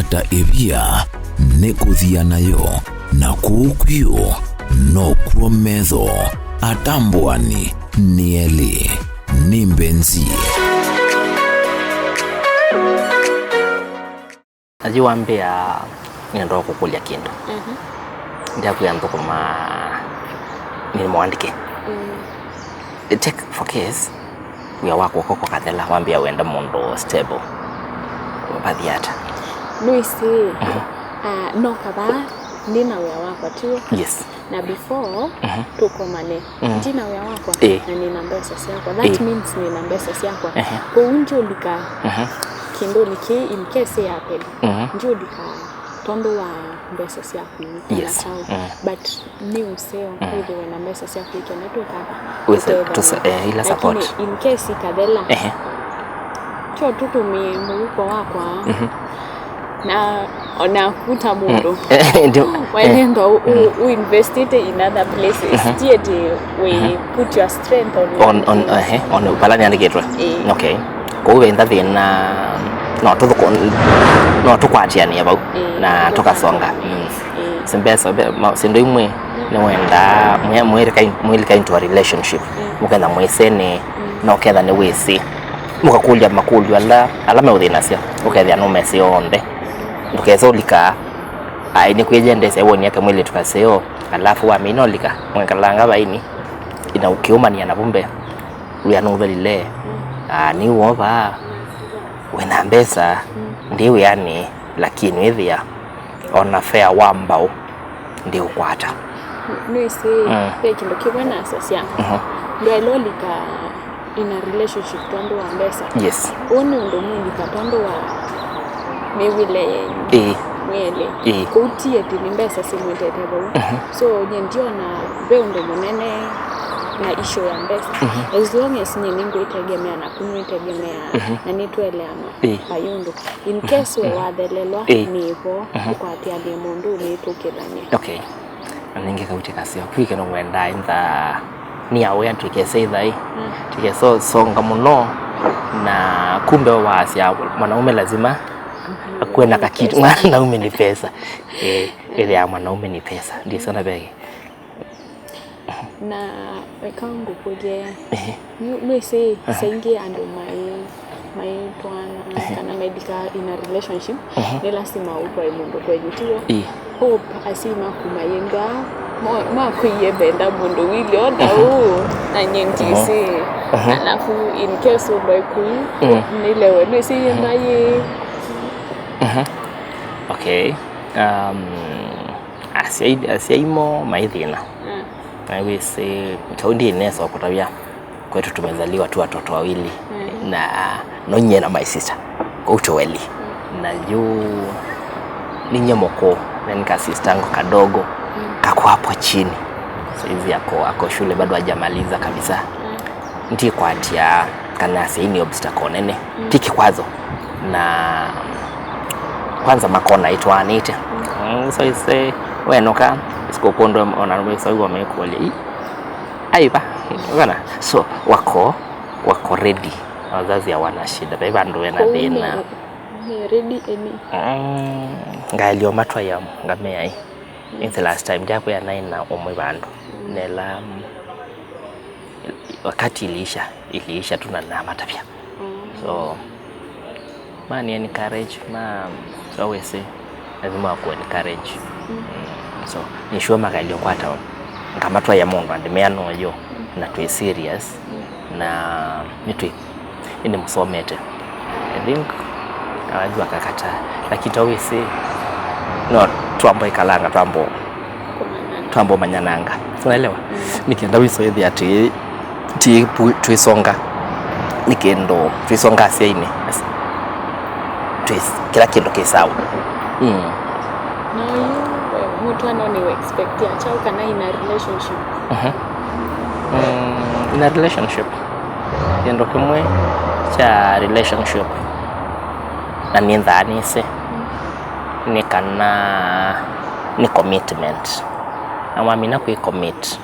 ata ebia nekuthia nayo na kukwio no kuometho atambwani nieli ni Mbenzi. Najua mbea ndio kukulia kindu. Ndio kuyanza kuma ni mwandike. Take for case wia wako koko kathela wambia wenda mundo stable. Badhiata. Luisi no kaba ndina wia wako tu. Yes. Na before tuko mane ndina wia wako na nina mbesa siako. That means nina mbesa siako. Kwa unjo lika kindo liki in case happen. Njo lika tondo wa mbesa siako. Yes. But ni useo hivi wena mbesa siako ikene ila support. Lakini in case ikadela cho tutumi muko wako na ona kuta mundo wendo u invest it in other places we put your strength on upalani andigetwa. Okay, ko wenda thina no tukwatiani about na tukasonga simbesa sindo imwe ni wenda mweleka into a relationship mukenda mwesene no ketha ni wisi mukakulya makulyo ala meuthinasia ukethia no mesi onde ndukezolika ni kwijende sewoni yake mwili tukaseo alafu wa minolika mwenkalanga baini ina ukiumania na bumbe uya no velile ni woba wena mbesa ndiwe yani lakini withia ona fair wambao ndio kwata nwisi peki ndo kibwana asasia ndio lolika in a relationship tondo wa mbesa. Yes. Ono ndo mungi katondo wa mewile mwele kutie tini mbesa simwete tebo. So ndio na beundo munene na isho ya mbesa. As long as ningo itegemea na kunu itegemea na nitwele ama payundo. In case we wadhelelwa ni ipo kwa atiali mundu ni tukidhani. Okay. Ninge kauti kasi ya kwike no mwenda inda ni awe tukese thai tukeso songa muno na kumbe wasia mwanaume lazima akuwe na kakitu. Mwanaume ni pesa ile ya mwanaume ni pesa ndio sana bege na wekangu kuje mwese sengi ando mai twana kana medical in a relationship ni lazima uwe mundu kwa jituo hope asima kumayenga mwa kuyebenda mundu wili oda na nyentisi alafu in case ubai nilewe nwisi yembaye okay asiaimo maithina na wese kaundi ineso kutabia kwetu tumezaliwa tu watoto wawili na nonye na my sister kwa uchoweli na juu ninye moko na nika sistango kadogo kako hapo chini so hivi ako shule bado hajamaliza kabisa ndi kwa atia kana seini obstacle nene tiki kwazo na kwanza makona itwanite so ise wenoka sikopondo onarumwe so wamekole aiba bana so wako ready wazazi hawana shida baba ndo wena thina ready any ngalio matwa ya ngamea in the last time japo ya naina omwe bandu nela wakati iliisha tunana tabia so man encourage always say lazima ku encourage so ni sure magalio kwata ngamatwa ya mundu andemeano yo na tu serious na nitu ine musomete I think ajua kakata lakini always say no tuambo ikalanga tuambo manyananga unaelewa nikienda wisoethi ati tuisonga nikendo tuisonga asiaine kila kitu kisawa na mtu anoni expect ya chao kana in a relationship in a relationship yendo kumwe cha relationship na niendani se ni kana ni commitment ama mina ku commit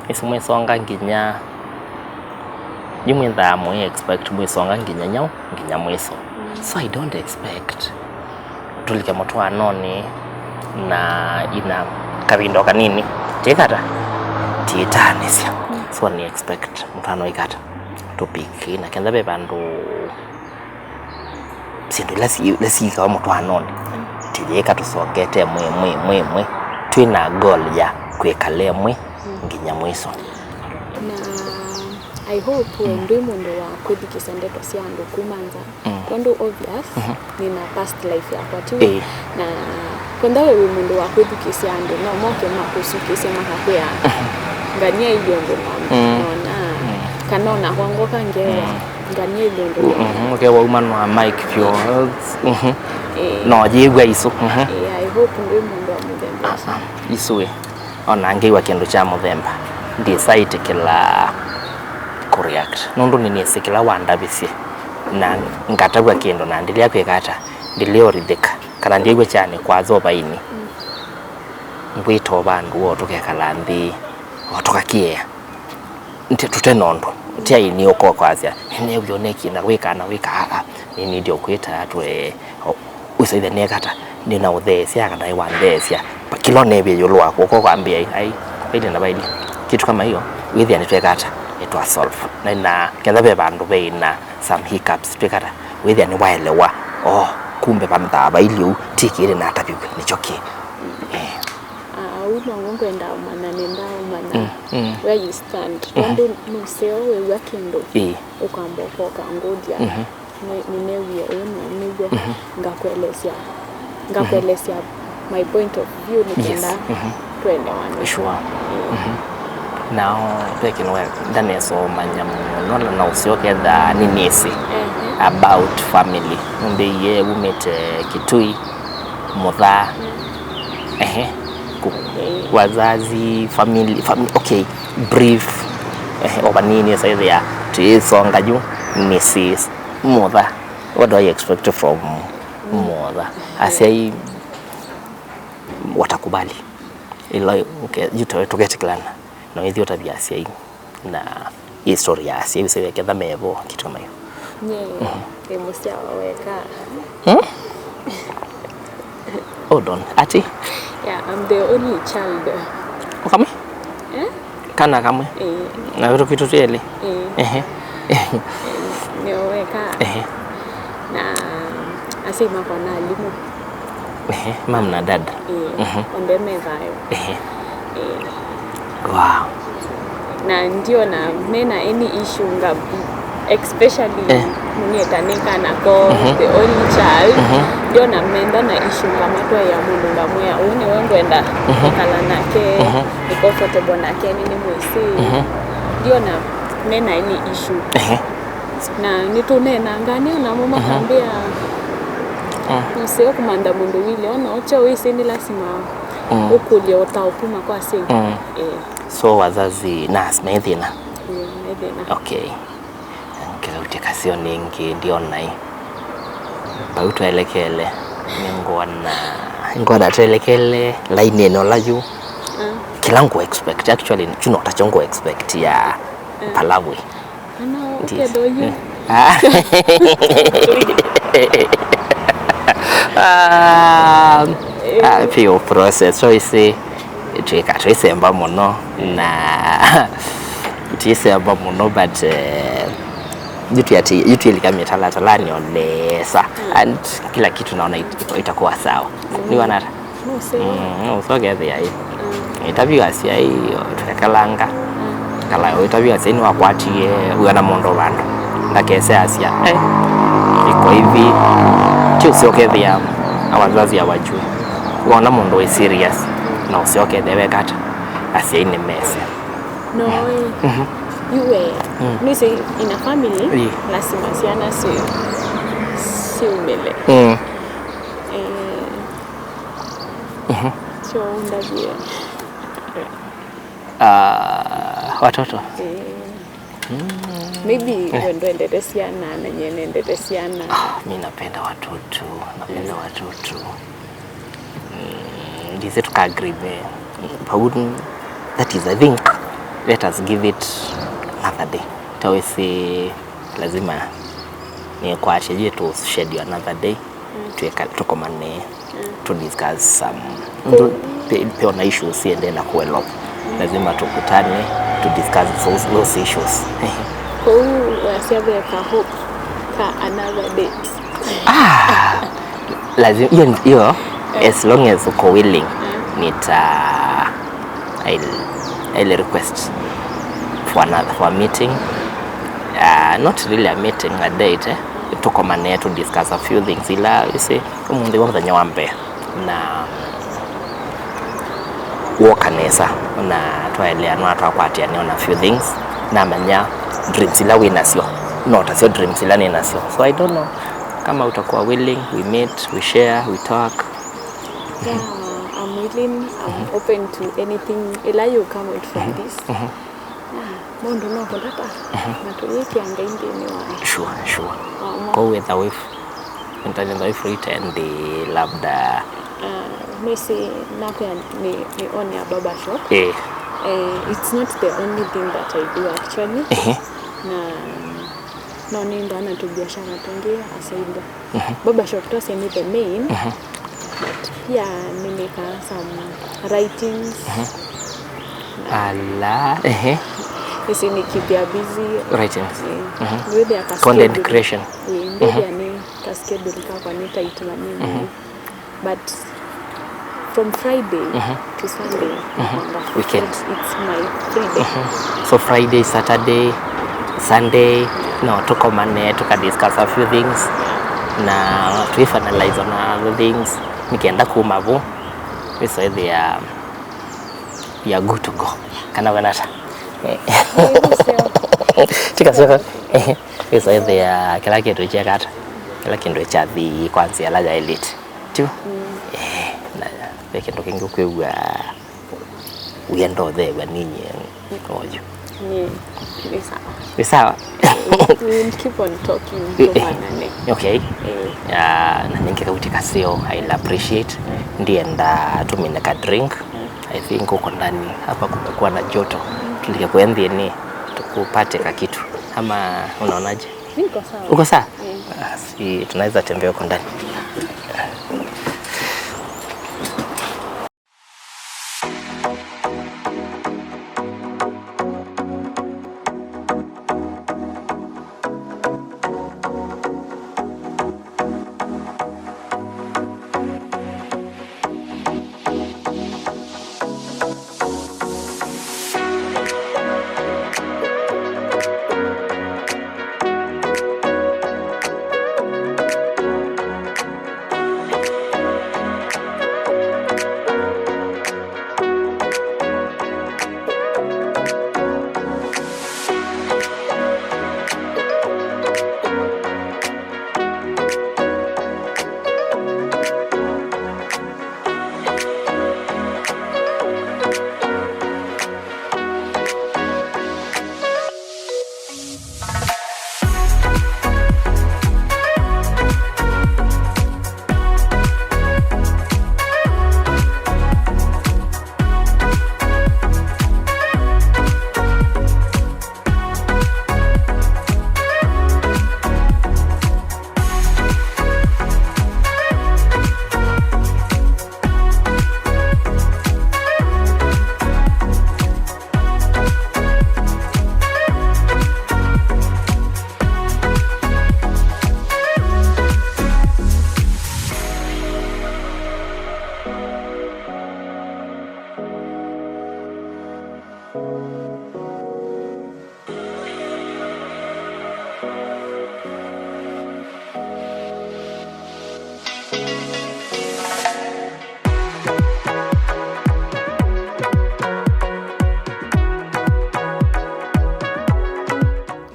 isimwe songa nginya yumwenda mo expect mwe songa nginya nyao nginya mweso so I don't expect tulike moto anoni na ina kavindo kanini tikata titanisya so ni expect mfano ikata topic na kenda be bandu sindu lesi ka moto anoni tilika tusokete mwe twina goal ya kwekale mwe nginya mwiso na I hope ndi mundu wa kwithikisa ndeto cia andu kumanza tondu obvious nina past life yakwa tu na kwenda wewe mundu wa kwithikisa andu no moke makusukise makakwea ngania iyo nona kanona kwango kangewa ngania iyo ndo okay wa umano wa Mike Fjords no jigwa iso I hope ndi mundu wa muthemba iswe ona ngiwa kindu cha muthemba decide kila kureact nundu nini sikila wanda bisi na ngatagwa kindu na ndilia kwekata ndilio ridhika kana ndigwe cyane kwazo baini ngwito bandu wotoke kalambi wotokakie nti tutenondo tia ini oko kwazia ne byoneki na wika nini ndio kwita atwe usaide nekata nina uthesia kana iwandesia kilo nebe yolwa koko kwambia ai ile na baili kitu kama hiyo withia nitwekata etwa solve na kenda be bandu be na some hiccups twekata withia ni waelewa kumbe pamta baili tikire na tapikwe nichoki uno ngwenda umana where you stand tondu museo we wakindo ukamboka ngodia ninewie nigo ngakuelezea my point of view nikenda tuelewane sure now pekino we ndane so manyamu na usioke da ninisi about family mbe ye umete kitui motha wazazi family okay brief obanini so there to songa juu Mrs. Mother. What do I expect from mother? Asai watakubali ila okay to clan na hiyo tabia asai na historia asai usiwe kadha mevo kitu kama hiyo emosia waweka hold on ati yeah I'm the only child kama kana kama na vitu kitu tele niweka na asema kwa na alimu mama na dada onde mevayo wow na ndio na mena any issue ngapi especially mnietaneka na ko the only child ndio na menda na issue kama to ya mundu ngamwe une wengo enda kala nake ni comfortable nake nini mwisi ndio na mena any issue na nitunena ngani na mama kambia mseo kumanda mundu wile ona ocho wisi ni lazima ukulia utaupuma kwa si so wazazi na smedina okay kila utekasio ningi ndio nai bautu elekele ngona telekele line no laju kila ngo expect actually chuno tachongo expect ya Palawi kedo you pio process so isi tuikasemba muno na tisemba muno but yutu ilikami talani onesa and kila kitu naona itakuwa sawa ni wanara usoge thia hii itabiwa sia hii tukalanga kala itabiwa sia ni wakwatie uana mondo bando ndakese asia iko hivi tu usoge thia awazazi hawajui wana mondo is serious na usoge dewe kata asia ni mess no you were me say in a family lazima siana si umele so ndavie watoto maybe wendo endetesiana na nyene endetesiana mimi napenda watoto ndize tukagree that is I think let us give it another day tawesi lazima ni kuachie tu schedule another day tukomane to discuss some pia na issues siende na kuelop. Lazima tukutane to discuss those issues. Wasiabe ka hope ka another date. Lazima hiyo as long as uko willing I'll request for a meeting, not really a meeting, a date, tukomane to discuss a few things. Ila you see umundi wa nyawambe na wokanesa na twaelea no atwakwati ni on a few things na manya dreams ila winasio not asio dreams ila ni nasio. So I don't know kama utakuwa willing, we meet, we share, we talk. Yeah, I'm willing, I'm open to anything. Ila you come out from this. Mondo no kondata. Na tuweki anga indi ni wa. Sure. Go with the wife. Intending the wife and the labda Messi nako ni own ya baba shop. It's not the only thing that I do actually. Na ndo anatubiashara tungia asaida. Baba shop to say the main. But yeah, nimeka some writings. This is keep you busy. Writings. With the content creation. Ndio ni schedule kwa nita itumani. But from Friday to Sunday, weekend, it's my free day. So Friday, Saturday, Sunday, no, tukomane, discuss a few things na to finalize on other things. Nikienda kumavu, we say they are good to go. Kana wanata. Tika sio. We say they are Kalekye to check out. Kalekye ndo chathi kwanza la elite. Tu. Kindu kingi kwigua uendo thegwa ninyi ojo ni sawa. We keep on talking okay. Na ninge kautika sio I'll appreciate ndienda tumineka drink. I think uko ndani hapa kumekuwa na joto, tulike kuendie ni tukupate ka kitu ama unaonaje? Niko sawa. Uko sawa? Si tunaweza tembea huko ndani.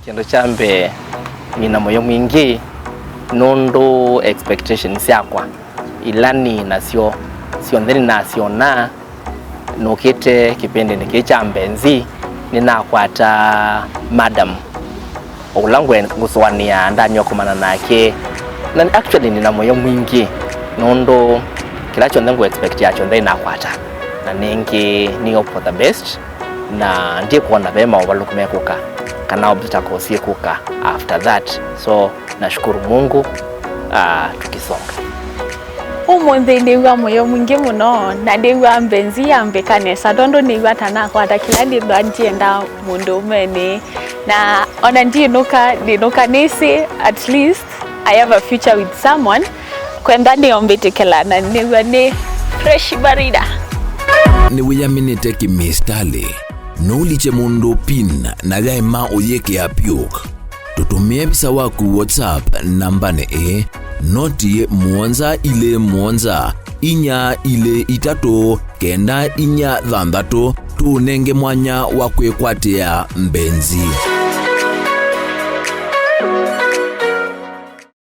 Kendo chambe nina moyo mwingi nondo expectations yakwa ilani nasio ndeni nasiona nokete kipende nikicha Mbenzi ninakwata madam olangwe nguswania ndanyo kumana nake na actually nina moyo mwingi nondo kilacho ndengo expect yacho ndeni nakwata na ningi ni hope for the best na ndiye kuona bema obalukumekuka kana obitakosie kuka after that. So nashukuru Mungu tukisonga. umuthi ndigwa moyo mwingi muno na ndigwa Mbenzi ambe kanesa tondu ndigwa tana kwata kila ndigwa ntienda mundu umeni na ona ndinuka nisi at least I have a future with someone kwenda niombetekela na ndigwa ni fresh barida ni wiyaminite kimistali no liche mundu pin na gaima oyeke apiok tutumie bisa waku WhatsApp namba ne noti muonza ile muonza inya ile itatu kenda inya thandatu tunenge mwanya wa kwikwatia Mbenzi.